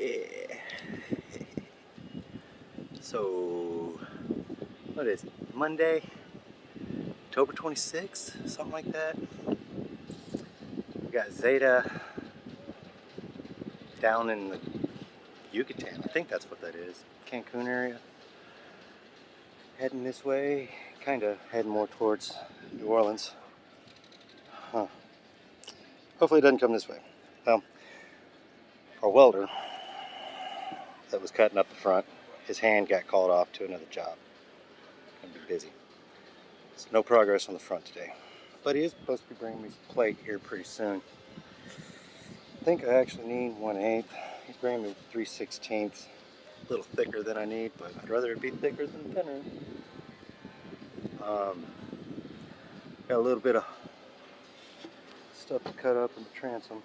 Yeah. So, what is it? Monday, October 26th, something like that. We got Zeta down in the Yucatan. I think that's what that is. Cancun area. Heading this way, kind of heading more towards New Orleans. Huh. Hopefully it doesn't come this way. Well, our welder that was cutting up the front, his hand got called off to another job. Gonna be busy. So no progress on the front today. But he is supposed to be bringing me some plate here pretty soon. I think I actually need 1/8. He's bringing me 3/16. A little thicker than I need, but I'd rather it be thicker than thinner. Got a little bit of stuff to cut up in the transom.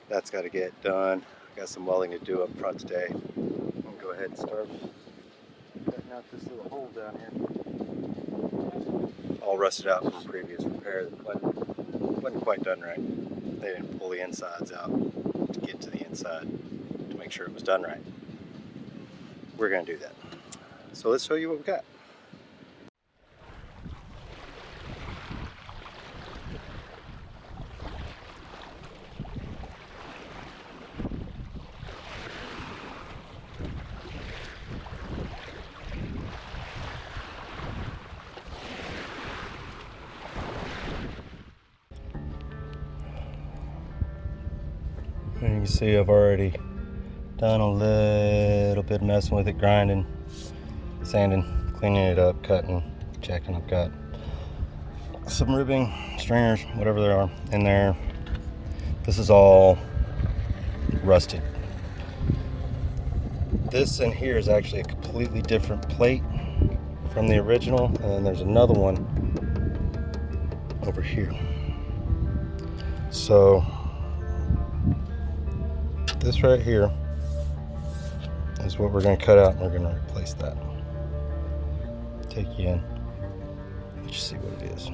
That's got to get done. Got some welding to do up front today. I'll go ahead and start cutting out this little hole down here. All rusted out from a previous repair that wasn't quite done right. They didn't pull the insides out to get to the inside to make sure it was done right. We're going to do that. So let's show you what we got. And you can see I've already done a little bit of messing with it, grinding, sanding, cleaning it up, cutting, checking. I've got some ribbing, stringers, whatever there are in there. This is all rusted. This in here is actually a completely different plate from the original, and then there's another one over here. So this right here is what we're going to cut out, and we're going to replace that. Take you in, let you see what it is.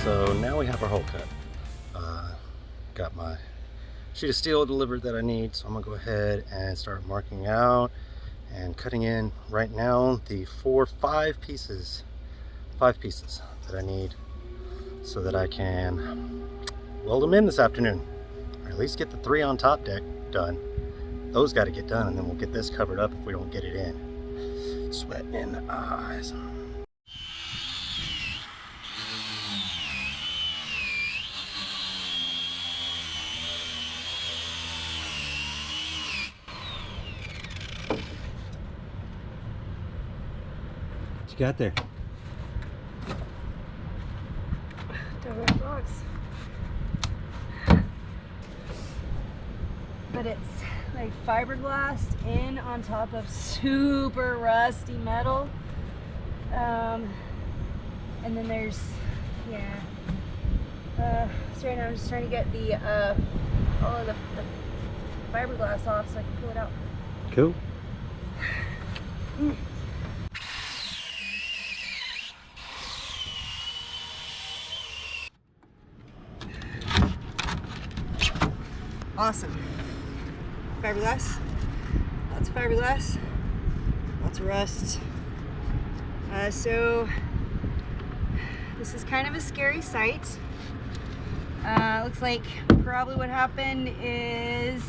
So now we have our hole cut. Got my sheet of steel delivered that I need, so I'm gonna go ahead and start marking out and cutting in right now the five pieces that I need so that I can weld them in this afternoon, or at least get the 3 on top deck done. Those got to get done, and then we'll get this covered up if we don't get it in. Sweat in the eyes. What you got there? Double box. But it's like fiberglass in on top of super rusty metal. And then there's, yeah. So right now I'm just trying to get the all of the fiberglass off so I can pull it out. Cool. Awesome. Fiberglass. Lots of fiberglass. Lots of rust. So This is kind of a scary sight. Looks like probably what happened is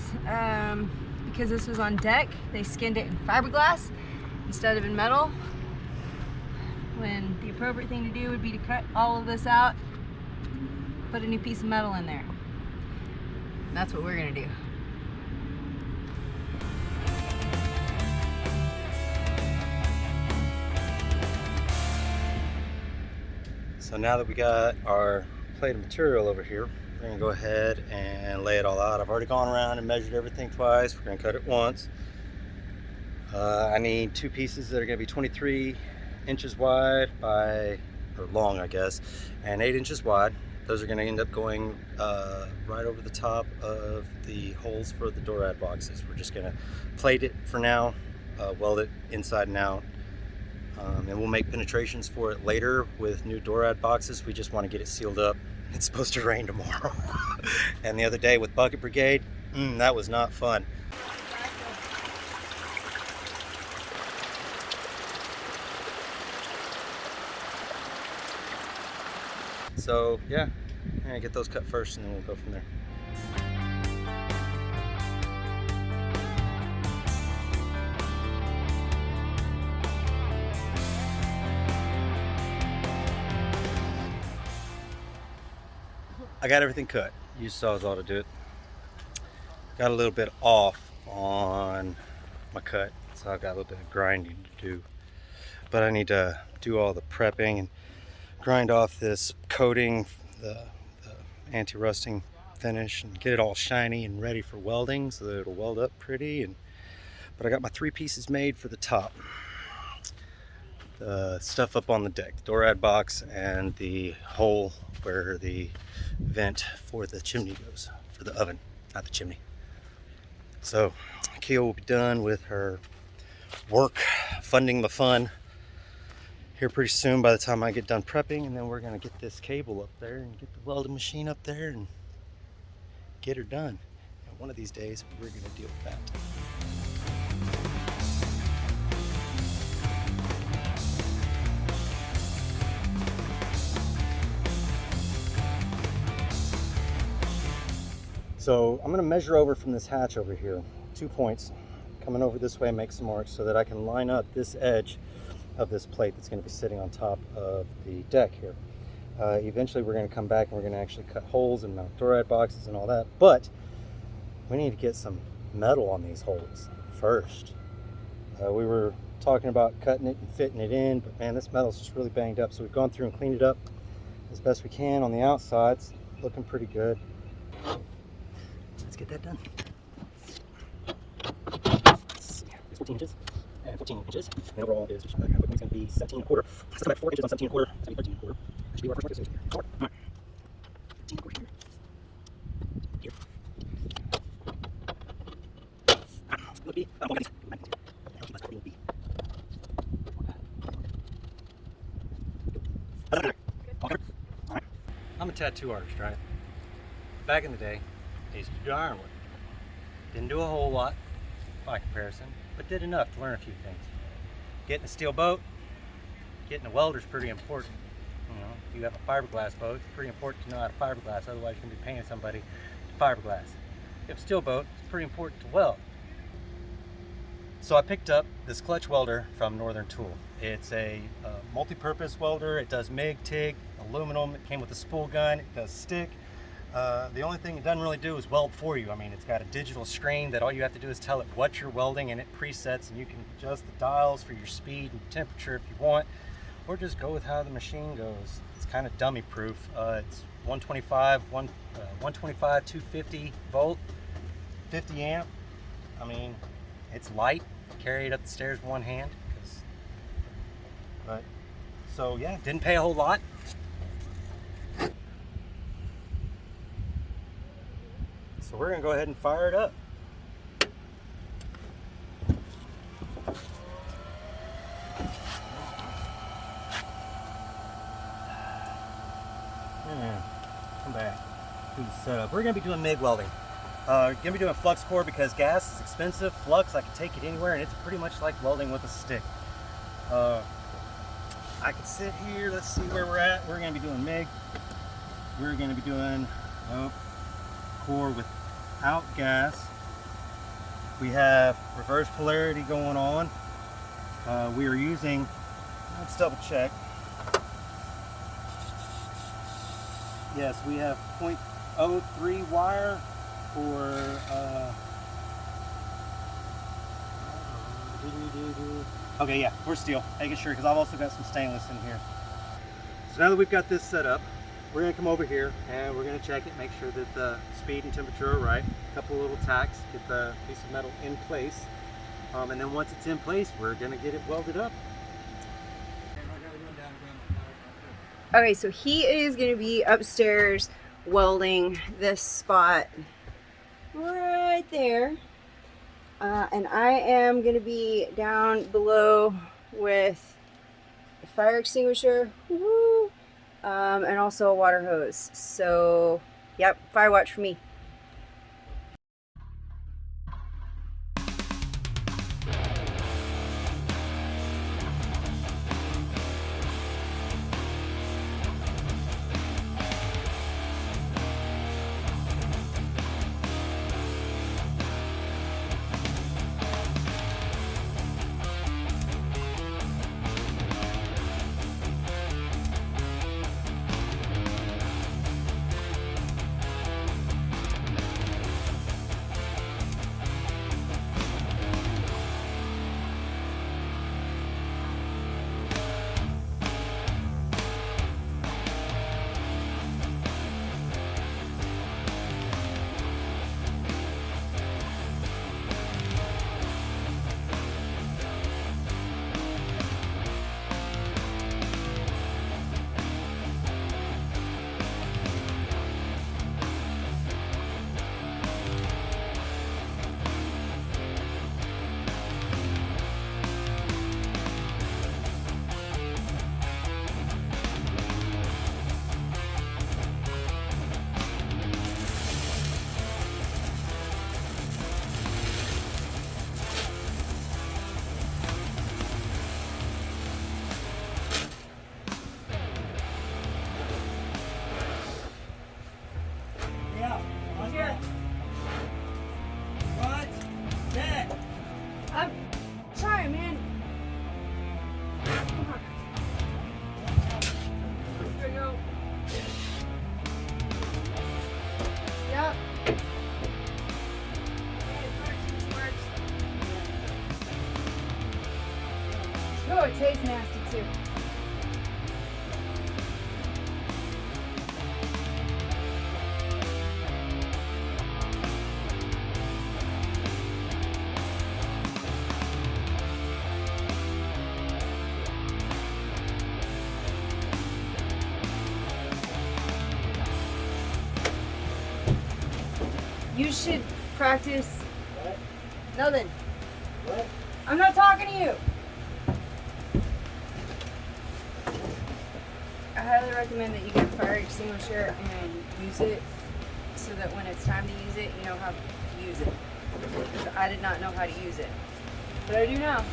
because this was on deck, they skinned it in fiberglass instead of in metal, when the appropriate thing to do would be to cut all of this out, put a new piece of metal in there. And that's what we're gonna do. So now that we got our plate of material over here, we're gonna go ahead and lay it all out. I've already gone around and measured everything twice. We're gonna cut it once. I need two pieces that are gonna be 23 inches wide or long, I guess, and 8 inches wide. Those are gonna end up going right over the top of the holes for the door rad boxes. We're just gonna plate it for now, weld it inside and out. And we'll make penetrations for it later with new door rad boxes. We just want to get it sealed up. It's supposed to rain tomorrow. And the other day with Bucket Brigade, that was not fun. So yeah, I'm gonna get those cut first and then we'll go from there. I got everything cut. You saw how to do it. Got a little bit off on my cut, so I've got a little bit of grinding to do. But I need to do all the prepping and grind off this coating, the anti-rusting finish, and get it all shiny and ready for welding so that it'll weld up pretty. But I got my 3 pieces made for the top. The stuff up on the deck, the door rad box, and the hole where the vent for the chimney goes, for the oven, not the chimney. So KiYa will be done with her work funding the fun here pretty soon by the time I get done prepping, and then we're gonna get this cable up there and get the welding machine up there and get her done. And one of these days we're gonna deal with that. So I'm going to measure over from this hatch over here, 2 points, coming over this way, make some marks so that I can line up this edge of this plate that's going to be sitting on top of the deck here. Eventually we're going to come back and we're going to actually cut holes and mount door rad boxes and all that, but we need to get some metal on these holes first. We were talking about cutting it and fitting it in, but man, this metal's just really banged up, so we've gone through and cleaned it up as best we can on the outsides. Looking pretty good. Let's get that done. It's 14 inches and 14 inches. And overall is just, it's going to be 17 and a quarter. Let's come back 4 inches on 17 and a quarter. It's going to be 13 and a quarter. That should be our first mark. All right. 13 and a quarter here. Here. Would be. I'm a tattoo artist, right? Back in the day, I used to do ironwork. Didn't do a whole lot by comparison, but did enough to learn a few things. Getting a steel boat, getting a welder is pretty important. You know, if you have a fiberglass boat, it's pretty important to know how to fiberglass, otherwise you're going to be paying somebody to fiberglass. If you have a steel boat, it's pretty important to weld. So I picked up this clutch welder from Northern Tool. It's a multi-purpose welder. It does MIG, TIG, aluminum. It came with a spool gun. It does stick. The only thing it doesn't really do is weld for you. I mean, it's got a digital screen that all you have to do is tell it what you're welding, and it presets, and you can adjust the dials for your speed and temperature if you want, or just go with how the machine goes. It's kind of dummy proof. It's 125, 250 volt, 50 amp. I mean, it's light. Carry it up the stairs with one hand. Right. So yeah, didn't pay a whole lot. So we're gonna go ahead and fire it up. Come back. Do the setup. We're gonna be doing MIG welding. Gonna be doing flux core because gas is expensive. Flux, I can take it anywhere, and it's pretty much like welding with a stick. I I could sit here. Let's see where we're at. We're going to be doing MIG. We're going to be doing core without gas. We have reverse polarity going on. We are using, let's double check. Yes, we have 0.03 wire for okay, yeah, for steel, making sure, because I've also got some stainless in here. So now that we've got this set up, we're going to come over here and we're going to check it, make sure that the speed and temperature are right. A couple of little tacks, get the piece of metal in place. And then once it's in place, we're going to get it welded up. Okay, so he is going to be upstairs welding this spot right there. And I am going to be down below with a fire extinguisher, and also a water hose. So, yep, fire watch for me. I'm sorry, man. Come on. Here we go. Yep. Oh, it tastes nasty too. You should practice. What? Nothing. What? I'm not talking to you. I highly recommend that you get a fire extinguisher and use it so that when it's time to use it, you know how to use it. Because I did not know how to use it. But I do now.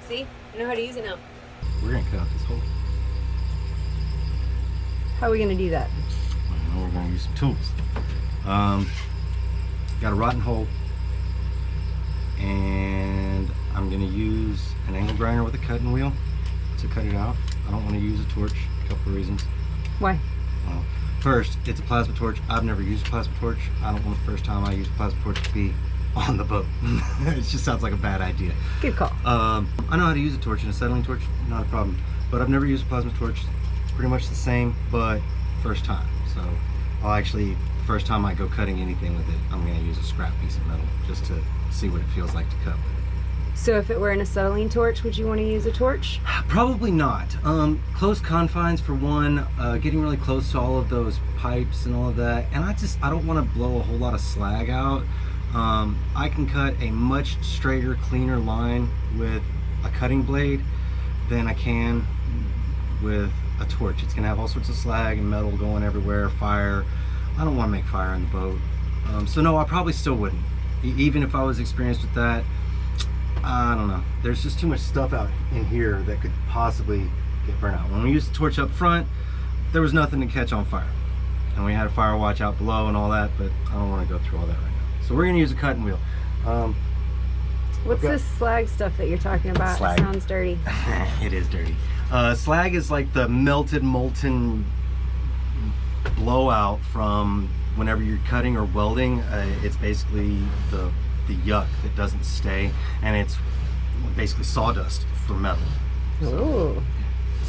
See? I know how to use it now. We're going to cut out this hole. How are we going to do that? Well, we're going to use some tools. Got a rotten hole, and I'm going to use an angle grinder with a cutting wheel to cut it out. I don't want to use a torch, a couple of reasons. Why? Well, first, it's a plasma torch. I've never used a plasma torch. I don't want the first time I use a plasma torch to be on the boat. It just sounds like a bad idea. Good call. I know how to use a torch, and a settling torch, not a problem. But I've never used a plasma torch. Pretty much the same, but first time. So I'll actually, first time I go cutting anything with it, I'm going to use a scrap piece of metal just to see what it feels like to cut with it. So if it were an acetylene torch, would you want to use a torch? Probably not. Close confines for one, getting really close to all of those pipes and all of that, and I don't want to blow a whole lot of slag out. I can cut a much straighter, cleaner line with a cutting blade than I can with a torch. It's gonna have all sorts of slag and metal going everywhere, fire. I don't want to make fire in the boat. So no, I probably still wouldn't. Even if I was experienced with that, I don't know. There's just too much stuff out in here that could possibly get burnt out. When we used the torch up front, there was nothing to catch on fire. And we had a fire watch out below and all that, but I don't want to go through all that right now. So we're gonna use a cutting wheel. What's this slag stuff that you're talking about? Slag. It sounds dirty. It is dirty. Slag is like the melted, molten blowout from whenever you're cutting or welding. It's basically the yuck that doesn't stay, and it's basically sawdust for metal. Ooh.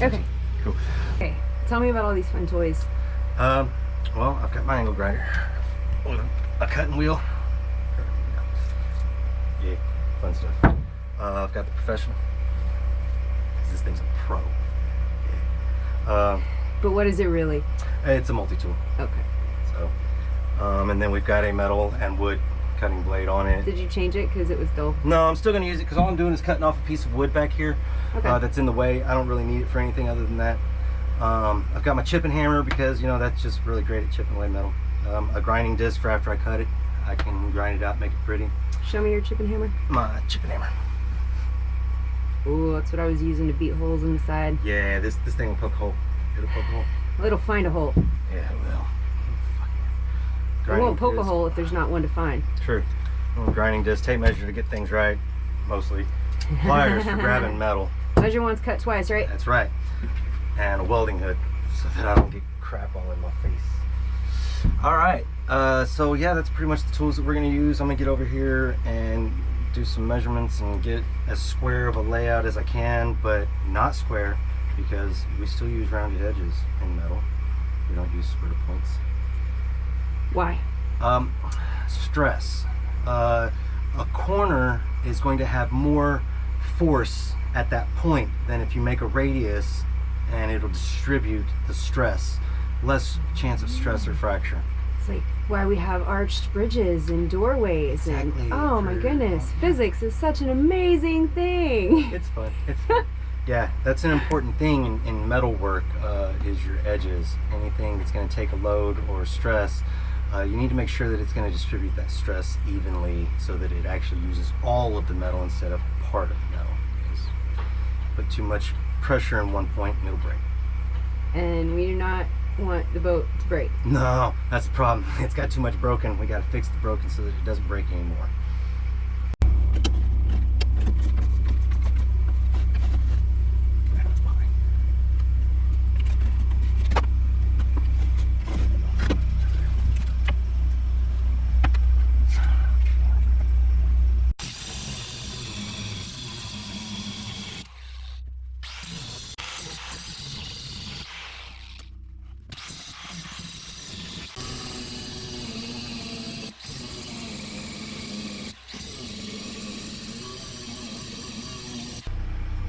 Okay. Cool. Okay. Tell me about all these fun toys. Well, I've got my angle grinder with a cutting wheel. Yeah, fun stuff. I've got the professional. This thing's a pro. Yeah. But what is it really? It's a multi-tool. Okay. So, and then we've got a metal and wood cutting blade on it. Did you change it because it was dull? No, I'm still going to use it because all I'm doing is cutting off a piece of wood back here. Okay. That's in the way. I don't really need it for anything other than that. I've got my chipping hammer because, you know, that's just really great at chipping away metal. A grinding disc for after I cut it. I can grind it out, make it pretty. Show me your chipping hammer. My chipping hammer. Ooh, that's what I was using to beat holes in the side. Yeah, this thing will poke a hole. It'll poke a hole. Well, it'll find a hole. Yeah, it will. It won't poke a hole if there's not one to find. True. Grinding disc, tape measure to get things right, mostly. Pliers for grabbing metal. Measure once, cut twice, right? That's right. And a welding hood so that I don't get crap all in my face. All right. So yeah, that's pretty much the tools that we're going to use. I'm going to get over here and do some measurements and get as square of a layout as I can, but not square because we still use rounded edges in metal. We don't use square points. Why? Stress. A corner is going to have more force at that point than if you make a radius, and it'll distribute the stress. Less chance of stress or fracture. It's like why we have arched bridges and doorways. Exactly. And oh my goodness, physics is such an amazing thing. It's fun. It's fun. Yeah, that's an important thing in metal work, is your edges. Anything that's going to take a load or stress, you need to make sure that it's going to distribute that stress evenly so that it actually uses all of the metal instead of part of the metal. Because put too much pressure in one point and it'll break. And we do not want the boat to break. No, that's the problem. It's got too much broken. We got to fix the broken so that it doesn't break anymore.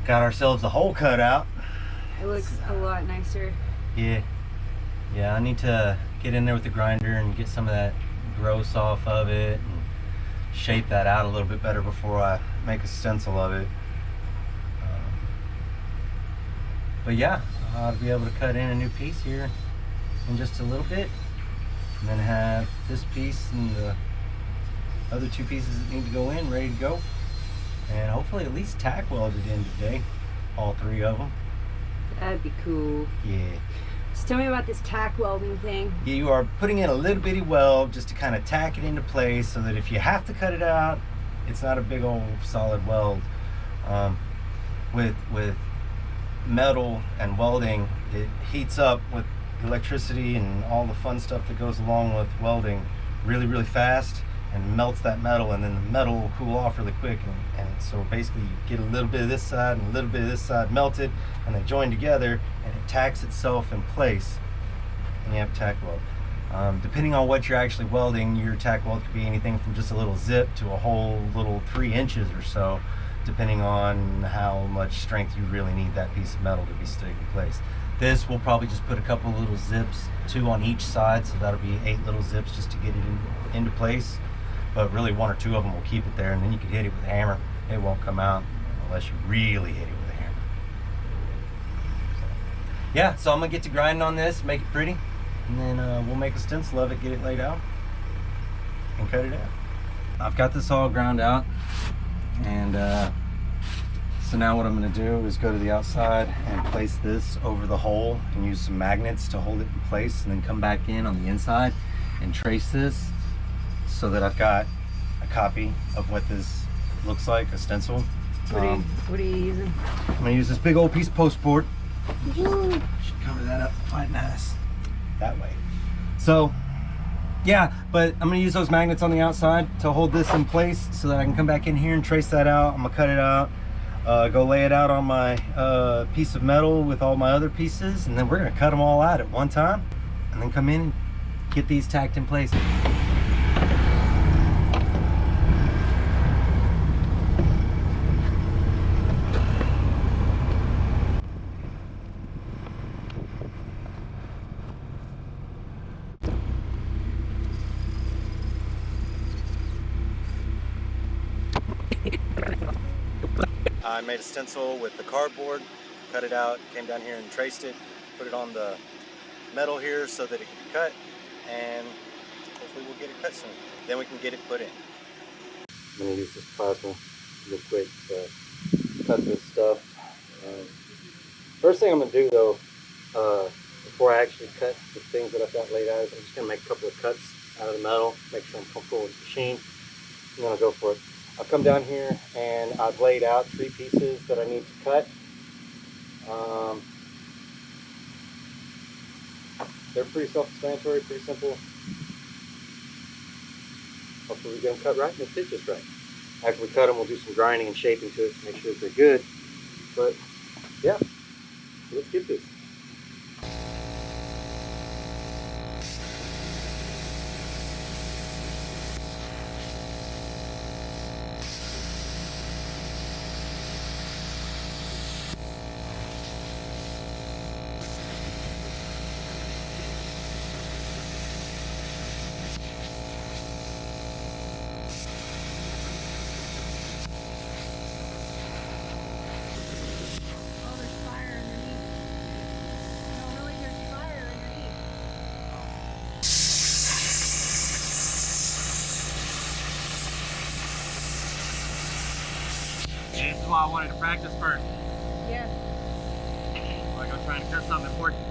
Got ourselves a hole cut out. It looks a lot nicer. Yeah, I need to get in there with the grinder and get some of that gross off of it and shape that out a little bit better before I make a stencil of it. But yeah, I'll be able to cut in a new piece here in just a little bit, and then have this piece and the other two pieces that need to go in ready to go. And hopefully at least tack welded in today, all three of them. That'd be cool. Yeah. So tell me about this tack welding thing. Yeah, you are putting in a little bitty weld just to kind of tack it into place so that if you have to cut it out, it's not a big old solid weld. With metal and welding, it heats up with electricity and all the fun stuff that goes along with welding really, really fast, and melts that metal, and then the metal will cool off really quick, and so basically you get a little bit of this side and a little bit of this side melted, and they join together and it tacks itself in place, and you have tack weld. Depending on what you're actually welding, your tack weld could be anything from just a little zip to a whole little 3 inches or so, depending on how much strength you really need that piece of metal to be stayed in place. This will probably just put a couple little zips, 2 on each side, so that'll be 8 little zips just to get it into place. But really 1 or 2 of them will keep it there, and then you can hit it with a hammer. It won't come out unless you really hit it with a hammer. Yeah, so I'm gonna get to grinding on this, make it pretty, and then we'll make a stencil of it, get it laid out, and cut it out. I've got this all ground out, and so now what I'm gonna do is go to the outside and place this over the hole and use some magnets to hold it in place, and then come back in on the inside and trace this so that I've got a copy of what this looks like, a stencil. What are you using? I'm gonna use this big old piece of post board. Should cover that up quite nice that way. So yeah, but I'm gonna use those magnets on the outside to hold this in place so that I can come back in here and trace that out. I'm gonna cut it out, go lay it out on my piece of metal with all my other pieces, and then we're gonna cut them all out at one time and then come in and get these tacked in place. I made a stencil with the cardboard, cut it out, came down here and traced it, put it on the metal here so that it can be cut, and hopefully we'll get it cut soon. Then we can get it put in. I'm going to use this plasma real quick to cut this stuff. First thing I'm going to do though, before I actually cut the things that I've got laid out, is I'm just going to make a couple of cuts out of the metal, make sure I'm comfortable with the machine, and then I'll go for it. I've come down here and I've laid out 3 pieces that I need to cut. They're pretty self-explanatory, pretty simple. Hopefully we get them cut right and they fit just right. After we cut them, we'll do some grinding and shaping to it to make sure that they're good. But yeah, let's get this. This is why I wanted to practice first. Yeah. Before I go trying to cut something important.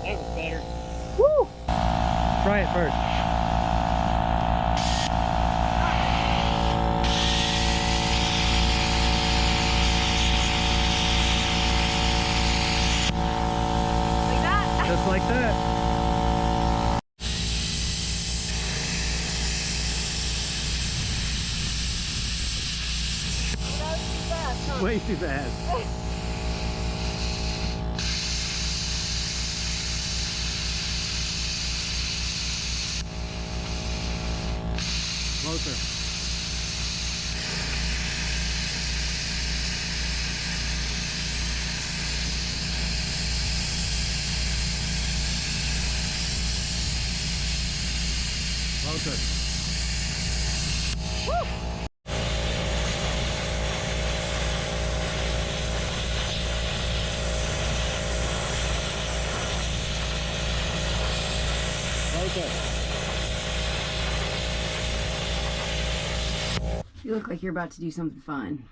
That was better. Woo! Try it first. Like that? Just like that. That was too fast, huh? Way too fast. Closer. Closer. Woo! Closer. You look like you're about to do something fun.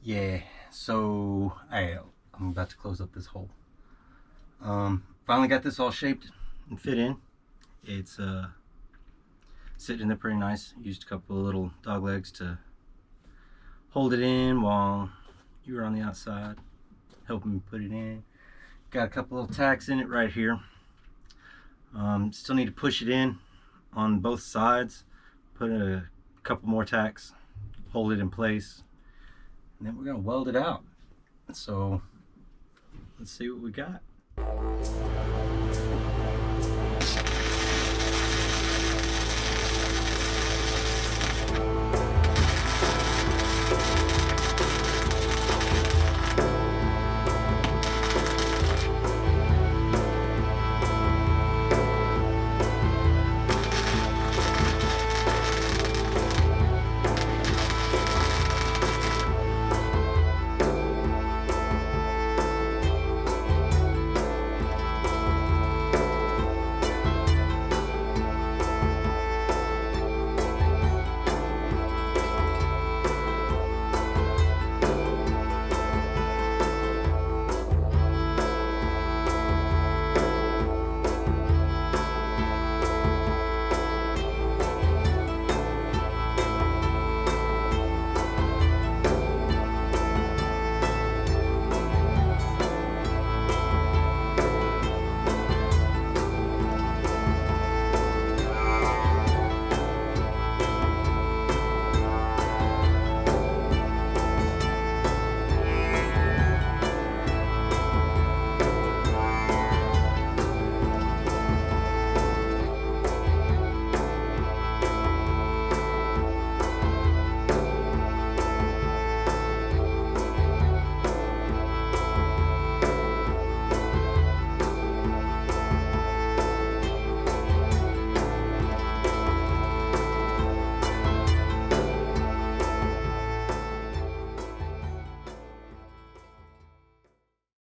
Yeah, so I'm about to close up this hole. Finally got this all shaped and fit in. It's sitting in there pretty nice. Used a couple of little dog legs to hold it in while you were on the outside. helping me put it in. Got a couple little tacks in it right here. Still need to push it in on both sides. Put a couple more tacks, hold it in place, and then we're gonna weld it out. So let's see what we got.